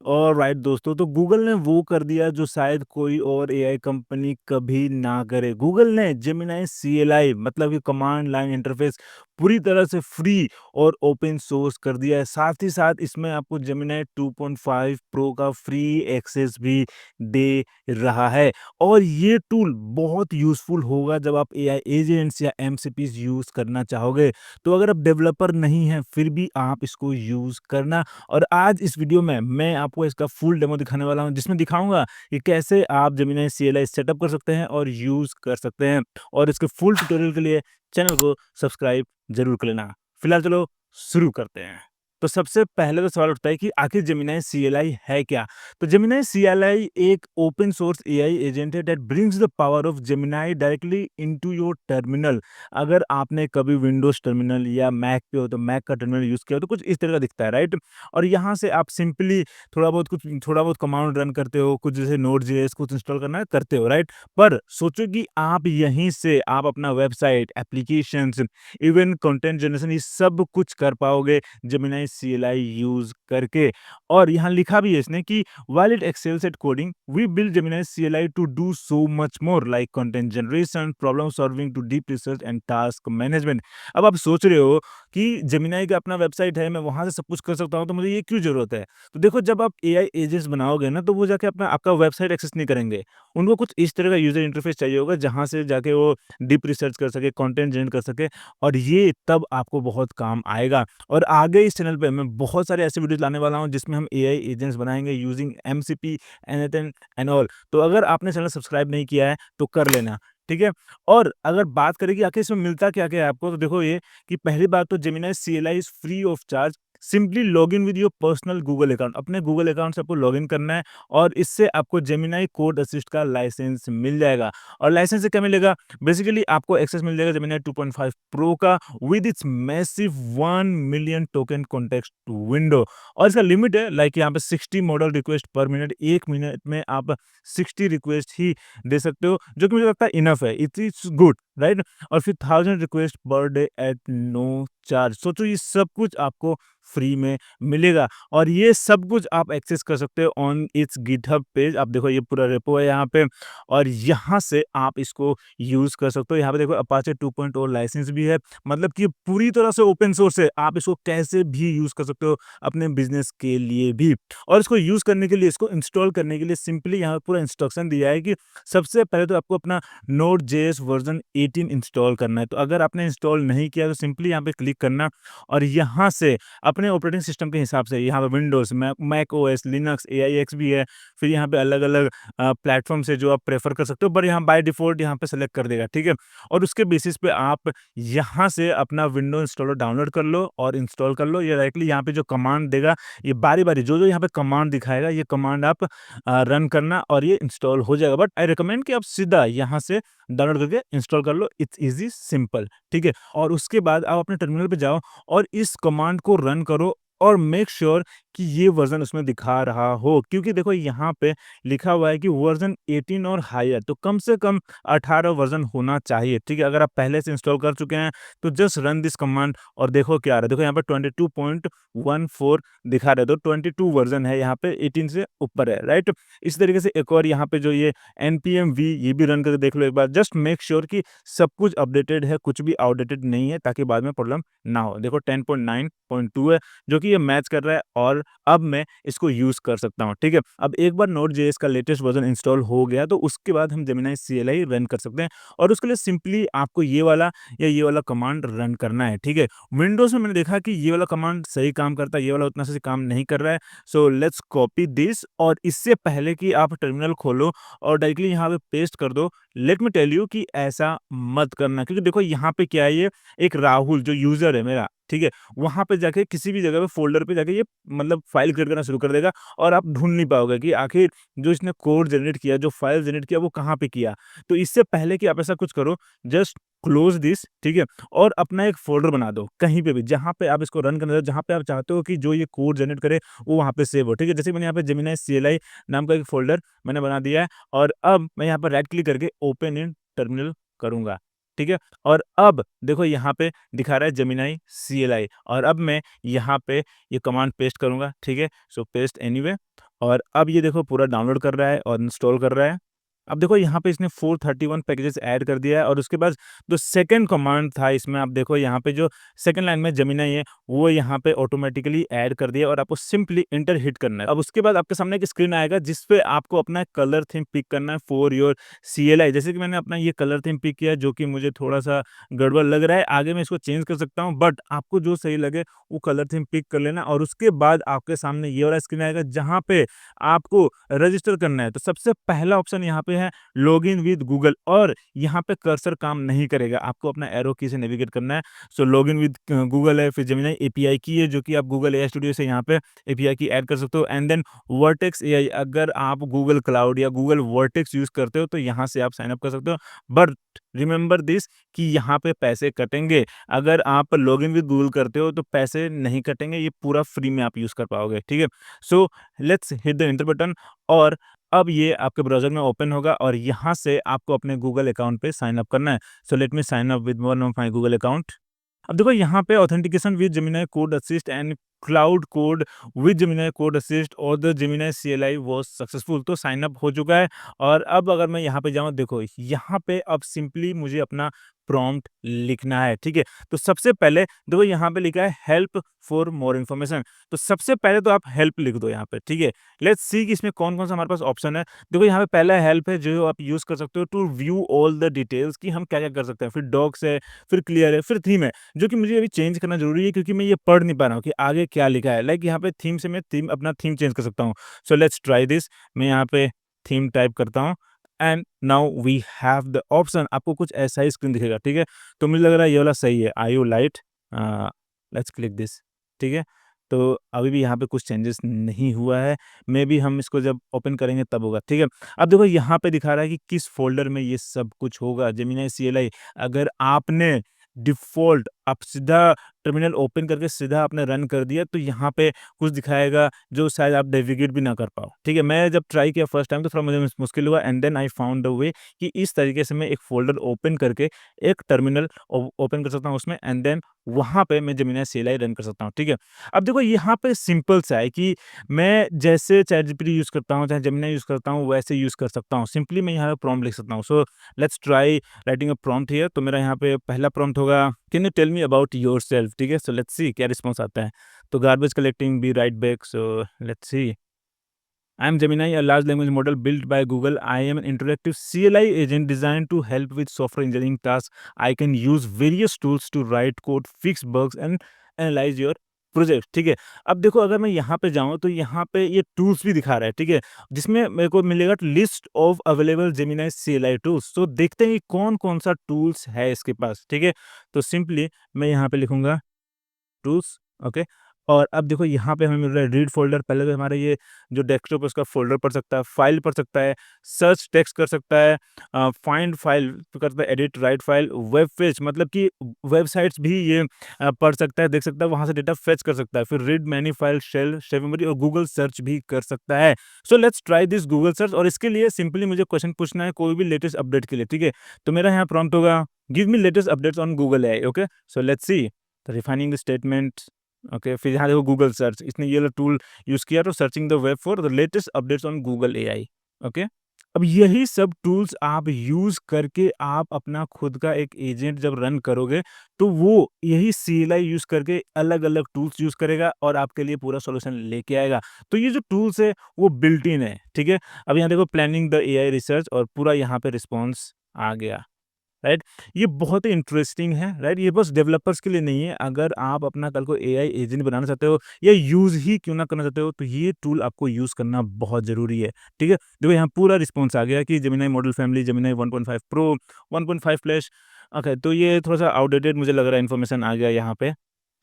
Alright दोस्तों, तो Google ने वो कर दिया जो शायद कोई और एआई कंपनी कभी ना करे। गूगल ने जेमिनी सीएलआई मतलब कि कमांड लाइन इंटरफेस पूरी तरह से फ्री और ओपन सोर्स कर दिया है। साथ ही साथ इसमें आपको जेमिनी 2.5 प्रो का फ्री एक्सेस भी दे रहा है और ये टूल बहुत यूज़फुल होगा जब आप एआई एजेंट्स या एमसीपीज़ यूज़ करना चाहोगे। तो अगर आप डेवलपर नहीं हैं, फिर भी आप इसको यूज़ करना। और आज इस वीडियो में मैं आपको इसका फुल डेमो दिखाने वाला हूं, जिसमें दिखाऊंगा कि कैसे आप जेमिनी सीएलआई सेटअप कर सकते हैं और यूज़ कर सकते हैं। और इसके फुल ट्यूटोरियल के लिए चैनल को सब्सक्राइब जरूर कर लेना। फिलहाल चलो शुरू करते हैं। तो सबसे पहले तो सवाल उठता है कि आखिर जेमिनी सीएलआई है क्या? तो जेमिनी सीएलआई एक ओपन सोर्स एआई एजेंट है that brings the power of Gemini directly into your terminal. अगर आपने कभी विंडोज टर्मिनल या मैक पे हो तो मैक का टर्मिनल यूज़ किया हो तो कुछ इस तरह का दिखता है, राइट? और यहाँ से आप सिंपली थोड़ा बहुत कमांड रन करते हो, कुछ जैसे नोड.जेएस कुछ इंस्टॉल करना है करते हो, राइट? पर सोचो कि आप यहीं से आप अपना website, applications, even content generation ये सब कुछ कर पाओगे जेमिनी सीएलआई यूज़ करके। और यहाँ लिखा भी है इसने कि while it excels at coding, we built Gemini CLI to do so much more like content generation, problem solving to deep research and task management। अब आप सोच रहे हो कि जेमिनी का अपना वेबसाइट है, मैं वहाँ से सब कुछ कर सकता हूँ, तो मुझे ये क्यों ज़रूरत है? तो देखो, जब आप एआई एजेंट्स बनाओगे ना, तो वो जाके अपना आपका वेबसाइट एक्सेस नहीं करेंगे। उनको कुछ इस तरह का यूज़र इंटरफेस चाहिए होगा, जहाँ से जाके वो डीप रिसर्च कर सके, कंटेंट जनरेट कर सके और ये तब आपको बहुत काम आएगा। और आगे इस चैनल पे मैं बहुत सारे ऐसे वीडियोज़ लाने वाला हूँ, जिसमें हम एआई एजेंट्स बनाएँगे using MCP, NLM and all. तो अगर आपने चैनल सब्सक्राइब नहीं किया है, तो कर लेना, ठीक है? और अगर बात करें कि आखिर इसमें मिलता क्या-क्या है आपको, तो देखो ये कि पहली बात तो Gemini CLI is free of charge. Simply log in with your personal Google account. अपने गूगल अकाउंट से आपको लॉगिन करना है और इससे आपको जेमिनी कोड असिस्ट का लाइसेंस मिल जाएगा। और लाइसेंस से क्या मिलेगा? बेसिकली आपको एक्सेस मिल जाएगा जेमिनी 2.5 प्रो का with its massive 1 million token context window. और इसका लिमिट है, लाइक यहाँ पे 60 मॉडल रिक्वेस्ट पर मिनट। 1 मिनट में आप 60 रिक्वेस्ट ही दे सकते हो, जो कि मुझे लगता है इनफ है। It is good, right? और फिर 1000 request per day at no charge. सोचो, ये सब कुछ आपको फ्री में मिलेगा और ये सब कुछ आप एक्सेस कर सकते हो ऑन इट्स गिटहब पेज। आप देखो, ये पूरा रेपो है यहाँ पे और यहाँ से आप इसको यूज कर सकते हो। यहाँ पे देखो, अपाचे 2.0 लाइसेंस भी है, मतलब कि पूरी तरह से ओपन सोर्स है। आप इसको कैसे भी यूज कर सकते हो अपने बिजनेस के लिए भी। और इसको यूज करने के लिए, इसको इंस्टॉल करने के लिए सिंपली यहाँ पूरा इंस्ट्रक्शन दिया है कि सबसे पहले तो आपको अपना नोड.जेएस वर्जन 18 इंस्टॉल करना है। तो अगर आपने इंस्टॉल नहीं किया तो सिंपली यहाँ पे क्लिक करना और यहाँ से अपने ऑपरेटिंग सिस्टम के हिसाब से, यहाँ पे विंडोज, मैक ओएस, लिनक्स, एआईएक्स भी है। फिर यहाँ पे अलग अलग प्लेटफॉर्म से जो आप प्रेफर कर सकते हो, पर यहाँ बाय डिफॉल्ट यहाँ पे सेलेक्ट कर देगा, ठीक है? और उसके बेसिस पे आप यहाँ से अपना विंडो इंस्टॉलर डाउनलोड कर लो और इंस्टॉल कर लो। ये डायरेक्टली यहाँ पे जो कमांड देगा, ये बारी-बारी जो-जो यहाँ पे कमांड दिखाएगा, ये कमांड आप रन करना और ये इंस्टॉल हो जाएगा। बट आई रिकमेंड कि आप सीधा यहाँ से डाउनलोड करके इंस्टॉल कर लो। इट्स ईज़ी, सिंपल, ठीक है? और उसके बाद आप अपने टर्मिनल पे जाओ और इस कमांड को रन करो और मेक श्योर कि ये वर्ज़न उसमें दिखा रहा हो, क्योंकि देखो यहाँ पे लिखा हुआ है कि वर्ज़न 18 और हायर, तो कम से कम 18 वर्ज़न होना चाहिए, ठीक है? अगर आप पहले से इंस्टॉल कर चुके हैं, तो जस्ट रन दिस कमांड और देखो क्या आ रहा है। देखो यहाँ पे 22.14 दिखा रहा है, तो 22 वर्ज़न है, यहाँ पे 18 से ऊपर है, राइट? इसी तरीके से एक और यहाँ पे जो ये npm v, ये भी रन करके देख लो एक बार। जस्ट मेक श्योर कि सब कुछ अपडेटेड है, कुछ भी आउटडेटेड नहीं है, ताकि बाद में प्रॉब्लम ना हो। देखो 10.9.2 है, जो कि ये मैच कर रहा है और अब मैं इसको यूज़ कर सकता हूँ, ठीक है? अब एक बार नोड.जेएस का लेटेस्ट वर्ज़न इंस्टॉल हो गया, तो उसके बाद हम जेमिनी सीएलआई रन कर सकते हैं और उसके लिए सिंपली आपको ये वाला या ये वाला कमांड रन करना है, ठीक है? विंडोज़ में मैंने देखा कि ये वाला कमांड सही काम करता है, ये वाला उतना सही काम नहीं कर रहा है। सो लेट्स कॉपी दिस और इससे पहले कि आप टर्मिनल खोलो और डायरेक्टली यहाँ पे पेस्ट कर दो, लेट मी टेल यू कि ऐसा मत करना, क्योंकि देखो यहाँ पे क्या है, ये एक राहुल जो यूज़र है मेरा, ठीक है? वहाँ पे जाके किसी भी जगह पे फ़ोल्डर पे जाके ये मतलब फ़ाइल क्रिएट करना शुरू कर देगा और आप ढूँढ नहीं पाओगे कि आखिर जो इसने कोड जनरेट किया, जो फ़ाइल जनरेट किया, वो कहाँ पे किया। तो इससे पहले कि आप ऐसा कुछ करो, जस्ट क्लोज़ दिस, ठीक है? और अपना एक फ़ोल्डर बना दो कहीं पे भी, जहाँ पे आप इसको रन करना चाहो, जहाँ पे आप चाहते हो कि जो ये कोड जनरेट करे, वो वहाँ पे सेव हो, ठीक है? जैसे मैंने यहाँ पे जेमिनी सीएलआई नाम का एक फ़ोल्डर मैंने बना दिया है और अब मैं यहाँ पर राइट क्लिक करके ओपन इन टर्मिनल करूँगा, ठीक है? और अब देखो यहाँ पे दिखा रहा है जेमिनी सीएलआई और अब मैं यहाँ पे ये कमांड पेस्ट करूँगा, ठीक है? सो पेस्ट एनीवे और अब ये देखो पूरा डाउनलोड कर रहा है और इंस्टॉल कर रहा है। अब देखो यहाँ पे इसने 431 पैकेजेस ऐड कर दिया है और उसके बाद जो सेकंड कमांड था इसमें, आप देखो यहाँ पे जो सेकंड लाइन में जेमिनी है वो यहाँ पे ऑटोमेटिकली ऐड कर दिया और आपको सिंपली एंटर हिट करना है। अब उसके बाद आपके सामने एक स्क्रीन आएगा जिस पे आपको अपना कलर थीम पिक करना है फॉर योर CLI। जैसे कि मैंने अपना ये कलर थीम पिक किया जो कि मुझे थोड़ा-सा गड़बड़ लग रहा है, आगे मैं इसको चेंज कर सकता हूँ, बट आपको जो सही लगे वो कलर थीम पिक कर लेना और उसके बाद आपके सामने ये वाला स्क्रीन आएगा जहाँ पे आपको रजिस्टर करना है। तो सबसे पहला ऑप्शन यहाँ पे है लॉगिन विद गूगल और यहाँ पे कर्सर काम नहीं करेगा, आपको अपना एरो की से नेविगेट करना है। सो लॉगिन विद गूगल है, फिर जेमिनी एपीआई की है जो कि आप गूगल एआई स्टूडियो से यहाँ पे एपीआई की ऐड कर सकते हो एंड देन वर्टेक्स एआई, अगर आप गूगल क्लाउड या गूगल वर्टेक्स यूज़ करते हो तो यहाँ से आप साइन अप कर सकते हो। बट रिमेंबर दिस कि यहाँ पे पैसे कटेंगे। अगर आप लॉगिन विद गूगल करते हो तो पैसे नहीं कटेंगे, ये पूरा फ्री में आप यूज़ कर पाओगे, ठीक है? So let's hit the enter button और अब ये आपके ब्राउज़र में ओपन होगा और यहाँ से आपको अपने गूगल अकाउंट पे साइन अप करना है। So let me sign up with one of my Google account. अब देखो यहाँ पे authentication with Gemini code assist and cloud code with Gemini code assist और the Gemini CLI was successful. तो sign up हो चुका है और अब अगर मैं यहाँ पे जाऊँ, देखो यहाँ पे अब सिंपली मुझे अपना प्रॉम्प्ट लिखना है, ठीक है? तो सबसे पहले देखो यहाँ पे लिखा है हेल्प फॉर मोर इन्फॉर्मेशन, तो सबसे पहले तो आप हेल्प लिख दो यहाँ पे, ठीक है? लेट्स सी कि इसमें कौन-कौन सा हमारे पास ऑप्शन है। देखो यहाँ पे पहला हेल्प है जो आप यूज़ कर सकते हो to view all the details कि हम क्या-क्या कर सकते हैं। फिर डॉक्स है, फिर क्लियर है, फिर थीम है, जो कि मुझे अभी चेंज करना ज़रूरी है क्योंकि मैं ये पढ़ नहीं पा रहा हूँ कि आगे क्या लिखा है। लाइक यहाँ पे थीम से मैं थीम अपना थीम चेंज कर सकता हूँ। So let's try this. मैं यहाँ पे थीम टाइप करता हूँ and now we have the option. आपको कुछ ऐसा ही स्क्रीन दिखेगा, ठीक है? तो मुझे लग रहा है ये वाला सही है। Are you light? Let's click this, ठीक है? तो अभी भी यहाँ पे कुछ चेंजेस नहीं हुआ है। मेबी हम इसको जब ओपन करेंगे तब होगा, ठीक है? अब देखो यहाँ पे दिखा रहा है कि किस फ़ोल्डर में ये सब कुछ होगा। जेमिनी CLI, अगर आपने डिफ़ॉल्ट आप सीधा टर्मिनल ओपन करके सीधा आपने रन कर दिया तो यहाँ पे कुछ दिखाएगा जो शायद आप नेविगेट भी ना कर पाओ, ठीक है? मैं जब ट्राई किया फर्स्ट टाइम तो थोड़ा मुझे मुश्किल हुआ and then I found the way कि इस तरीके से मैं एक फ़ोल्डर ओपन करके एक टर्मिनल ओपन कर सकता हूँ उसमें एंड देन वहाँ पे मैं जेमिनी CLI रन कर सकता हूँ, ठीक है? अब देखो यहाँ पे सिंपल सा है कि मैं जैसे चैटजीपीटी यूज़ करता हूँ, चाहे जेमिनी यूज़ करता हूँ, वैसे यूज़ कर सकता हूँ। सिंपली मैं यहाँ पे प्रॉम्प्ट लिख सकता हूँ। So let's try writing a prompt here. तो मेरा यहाँ पे पहला प्रॉम्प्ट होगा, can you tell me about yourself, ठीक है? सो लेट्स सी क्या रिस्पॉन्स आता है। तो garbage collecting, be right back, so let's see. I am Gemini, a large language model built by Google. I am an interactive CLI agent designed to help with software engineering tasks. I can use various tools to write code, fix bugs and analyze your project, ठीक है? अब देखो अगर मैं यहाँ पे जाऊँ तो यहाँ पे ये टूल्स भी दिखा रहा है, ठीक है? जिसमें मेरे को मिलेगा list of available Gemini CLI tools. तो देखते हैं कि कौन-कौन सा टूल्स है इसके पास, ठीक है? तो सिंपली मैं यहाँ पे लिखूँगा टूल्स, ओके। और अब देखो यहाँ पे हमें मिल रहा है रीड फ़ोल्डर। पहले तो हमारा ये जो डेस्कटॉप है उसका फ़ोल्डर पढ़ सकता है, फ़ाइल पढ़ सकता है, सर्च टेक्स्ट कर सकता है, फाइंड फ़ाइल कर सकता है, edit right file, web fetch मतलब कि वेबसाइट्स भी ये पढ़ सकता है, देख सकता है, वहाँ से डेटा फेच कर सकता है। फिर read many file, shell, shape memory और गूगल सर्च भी कर सकता है। So let's try this Google search और इसके लिए सिंपली मुझे क्वेश्चन पूछना है कोई भी लेटेस्ट अपडेट के लिए, ठीक है? तो मेरा यहाँ प्रॉम्प्ट होगा, give me latest updates on Google AI, okay? So let's C. Refining the statement, okay. फिर यहाँ देखो गूगल सर्च, इसने ये वाला टूल यूज़ किया तो searching the web for the latest updates on Google AI, okay. अब यही सब टूल्स आप यूज़ करके आप अपना खुद का एक एजेंट जब रन करोगे, तो वो यही CLI यूज़ करके अलग-अलग टूल्स यूज़ करेगा और आपके लिए पूरा सॉल्यूशन लेके आएगा। तो ये जो टूल्स है वो बिल्ट इन है, ठीक है? अब यहाँ देखो प्लानिंग द एआई रिसर्च और पूरा यहाँ पे रिस्पॉन्स आ गया। राइट? ये बहुत ही इंटरेस्टिंग है, राइट? ये बस डेवलपर्स के लिए नहीं है, अगर आप अपना कल को एआई एजेंट बनाना चाहते हो या यूज़ ही क्यों ना करना चाहते हो, तो ये टूल आपको यूज़ करना बहुत ज़रूरी है, ठीक है? देखो यहाँ पूरा रिस्पॉन्स आ गया कि Gemini model family, Gemini 1.5 pro, 1.5 flash. Okay, तो ये थोड़ा-सा आउटडेटेड मुझे लग रहा है, इन्फॉर्मेशन आ गया यहाँ पे,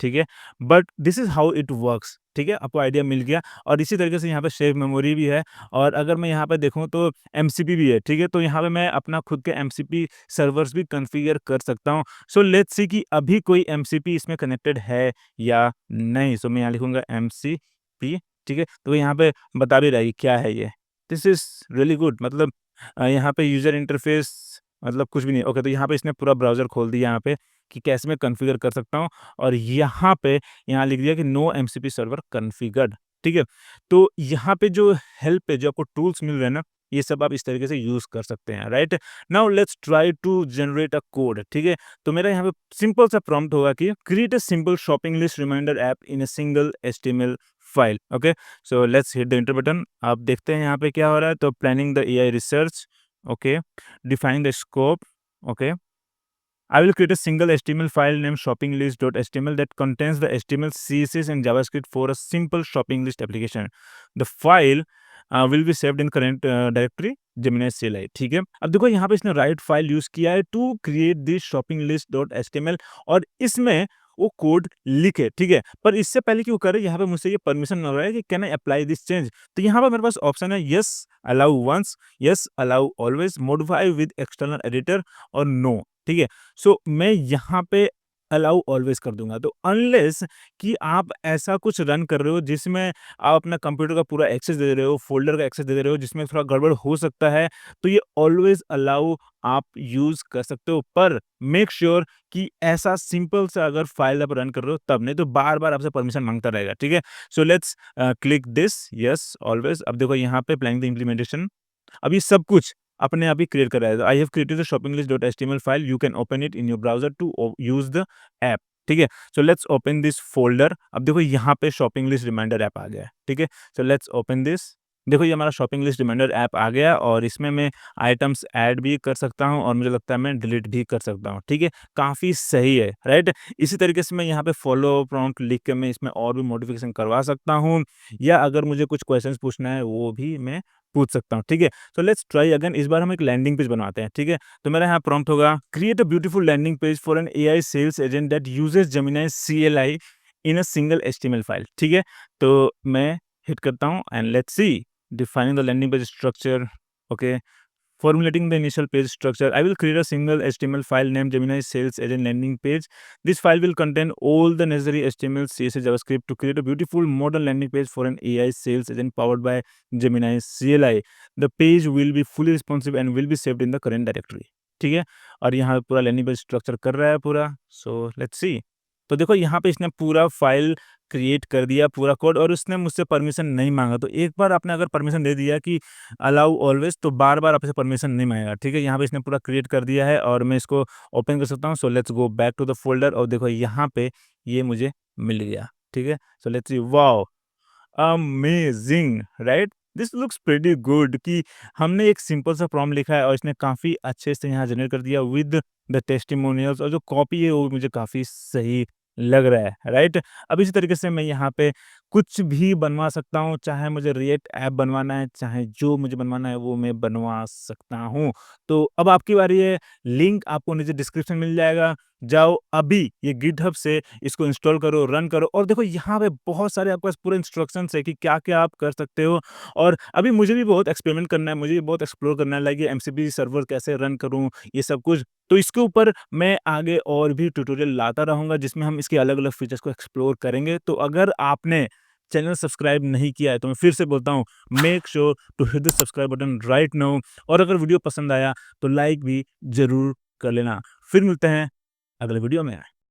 ठीक है? But this is how it works, ठीक है? आपको आइडिया मिल गया और इसी तरीके से यहाँ पे शेयर मेमोरी भी है और अगर मैं यहाँ पे देखूँ तो एमसीपी भी है, ठीक है? तो यहाँ पे मैं अपना खुद के एमसीपी सर्वर्स भी कॉन्फ़िगर कर सकता हूँ। सो लेट्स सी कि अभी कोई एमसीपी इसमें कनेक्टेड है या नहीं। सो मैं यहाँ लिखूँगा एमसीपी, ठीक है? तो यहाँ पे बता भी रहा है कि क्या है ये। दिस इज़ रियली गुड, मतलब यहाँ पे यूज़र इंटरफ़ेस मतलब कुछ भी नहीं। ओके, तो यहाँ पे इसने पूरा ब्राउज़र खोल दिया यहाँ पे कि कैसे मैं कॉन्फ़िगर कर सकता हूँ और यहाँ पे यहाँ लिख दिया कि नो एमसीपी सर्वर कॉन्फ़िगर्ड। ठीक है? तो यहाँ पे जो हेल्प है, जो आपको टूल्स मिल रहे हैं ना, ये सब आप इस तरीके से यूज़ कर सकते हैं, right? Now let's try to generate a code, ठीक है? तो मेरा यहाँ पे सिंपल सा प्रॉम्प्ट होगा कि create a simple shopping list reminder app in a single HTML file, okay? So let's hit the enter button. आप देखते हैं यहाँ पे क्या हो रहा है, तो planning the AI research, okay? Define the scope, okay? I will create a single HTML file named shoppinglist.html that contains the HTML, CSS, and JavaScript for a simple shopping list application. The file will be saved in current directory Gemini CLI. ठीक है, अब देखो यहाँ पे इसने write file use किया है to create this shopping list dot H T M L, और इसमें वो कोड लिखे, ठीक है? पर इससे पहले क्यों करे, यहाँ पे मुझसे ये परमिशन मिल रहा है कि can I apply this change. तो यहाँ पर मेरे पास ऑप्शन है yes allow once, yes allow always, modify with external editor, और नो, ठीक है? सो मैं यहाँ पे अलाउ ऑलवेज कर दूंगा। तो अनलेस कि आप ऐसा कुछ रन कर रहे हो जिसमें आप अपना कंप्यूटर का पूरा एक्सेस दे रहे हो, फोल्डर का एक्सेस दे रहे हो, जिसमें थोड़ा गड़बड़ हो सकता है, तो ये ऑलवेज अलाउ आप यूज कर सकते हो। पर मेक श्योर कि ऐसा सिंपल सा अगर फाइल आप रन कर रहे हो तब, नहीं तो बार बार आपसे परमिशन मांगता रहेगा, ठीक है? So let's click this yes always. अब देखो यहाँ पे प्लानिंग द इम्प्लीमेंटेशन, अब ये सब कुछ अपने आप ही क्रिएट कर रहा है। I have created the shopping list dot HTML file, you can open it in your browser to use the app, ठीक है? So let's open this folder. अब देखो यहाँ पे शॉपिंग लिस्ट रिमाइंडर ऐप आ गया है, ठीक है? So let's open this. देखो ये हमारा शॉपिंग लिस्ट रिमाइंडर ऐप आ गया, और इसमें मैं आइटम्स ऐड भी कर सकता हूँ, और मुझे लगता है मैं डिलीट भी कर सकता हूँ, ठीक है? काफ़ी सही है, राइट? इसी तरीके से मैं यहाँ पे फॉलो प्रॉम्प्ट लिख के मैं इसमें और भी मॉडिफ़िकेशन करवा सकता हूँ, या अगर मुझे कुछ क्वेश्चंस पूछना है वो भी मैं पूछ सकता हूँ, ठीक है? तो लेट्स ट्राई अगेन। इस बार हम एक लैंडिंग पेज बनवाते हैं, ठीक है? तो मेरा यहाँ प्रॉम्प्ट होगा create a beautiful landing page for an AI sales agent that uses Gemini CLI in a single HTML file, ठीक है? तो मैं हिट करता हूँ and let's see defining the landing page structure, okay? Formulating the initial page structure, I will create a single HTML file named Gemini Sales Agent Landing Page. This file will contain all the necessary HTML, CSS, JavaScript to create a beautiful modern landing page for an AI sales agent powered by Gemini CLI. The page will be fully responsive and will be saved in the current directory. ठीक है, और यहाँ पूरा landing page structure कर रहा है पूरा। सो let's सी। तो देखो यहाँ पे इसने पूरा फाइल क्रिएट कर दिया, पूरा कोड, और उसने मुझसे परमिशन नहीं मांगा। तो एक बार आपने अगर परमिशन दे दिया कि अलाउ ऑलवेज, तो बार-बार आपसे परमिशन नहीं माँगेगा, ठीक है? यहाँ पे इसने पूरा क्रिएट कर दिया है, और मैं इसको ओपन कर सकता हूँ। So let's go back to the folder, और देखो यहाँ पे ये मुझे मिल गया, ठीक है? So let's C, wow! Amazing, right? This looks pretty good कि हमने एक सिंपल सा प्रॉम्प्ट लिखा है और इसने काफ़ी अच्छे से यहाँ जनरेट कर दिया विद द टेस्टिमोनियल्स, और जो कॉपी है वो मुझे काफ़ी सही लग रहा है, राइट? अब इसी तरीके से मैं यहाँ पे कुछ भी बनवा सकता हूँ, चाहे मुझे रिएक्ट ऐप बनवाना है, चाहे जो मुझे बनवाना है वो मैं बनवा सकता हूँ। तो अब आपकी बारी है, लिंक आपको नीचे डिस्क्रिप्शन मिल जाएगा। जाओ अभी ये गिटहब से इसको इंस्टॉल करो, रन करो, और देखो यहाँ पे बहुत सारे आपके पास पूरे इंस्ट्रक्शंस है कि क्या-क्या आप कर सकते हो। और अभी मुझे भी बहुत एक्सपेरिमेंट करना है, मुझे भी बहुत एक्सप्लोर करना है, लाइक ये एमसीपी सर्वर कैसे रन करूँ, ये सब कुछ। तो इसके ऊपर मैं आगे और भी ट्यूटोरियल लाता रहूँगा जिसमें हम इसके अलग-अलग फीचर्स को एक्सप्लोर करेंगे। तो अगर आपने चैनल सब्सक्राइब नहीं किया है तो मैं फिर से बोलता हूँ, make sure to hit the subscribe button right now, और अगर वीडियो पसंद आया तो लाइक भी ज़रूर कर लेना। फिर मिलते हैं अगले वीडियो में।